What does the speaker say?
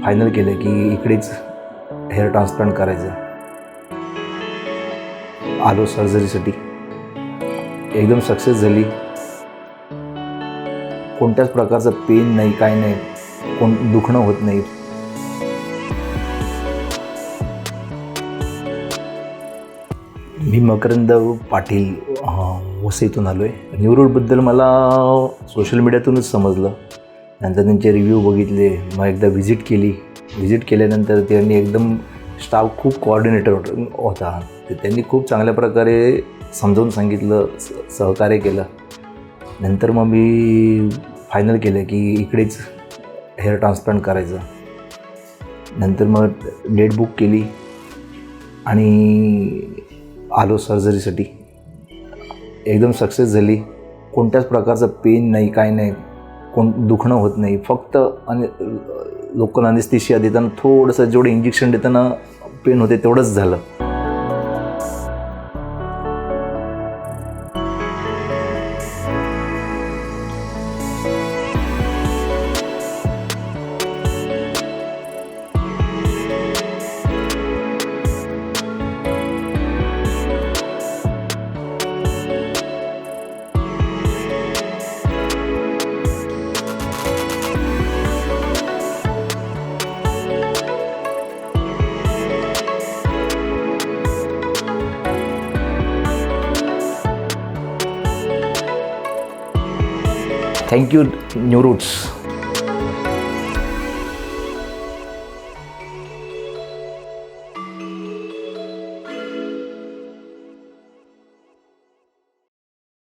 Final केलं की इकडेच हेअर ट्रान्सप्लांट करायचं. आलो सर्जरीसाठी, एकदम सक्सेस झाली. कोणत्याच प्रकारचं पेन नाही, काय नाही, दुखणं होत नाही. मी मकरंद पाटील वसईतून आलो आहे. न्यूरोबद्दल मला सोशल मीडियातूनच समजलं. नंतर त्यांचे रिव्ह्यू बघितले, मग एकदा व्हिजिट केली. व्हिजिट केल्यानंतर त्यांनी एकदम स्टाफ खूप कोऑर्डिनेटर होता. त्यांनी खूप चांगल्या प्रकारे समजावून सांगितलं, सहकार्य केलं. नंतर मग मी फायनल केलं की इकडेच हेअर ट्रान्सप्लांट करायचं. नंतर मग डेट बुक केली आणि आलो सर्जरीसाठी. एकदम सक्सेस झाली. कोणत्याच प्रकारचं पेन नाही, काय नाही, दुखणं होत नाही. फक्त लोकल अनेस्थेशिया देताना थोडंसं जेवढं इंजेक्शन देताना पेन होते तेवढंच झालं. थँक्यू न्यूरोट्स.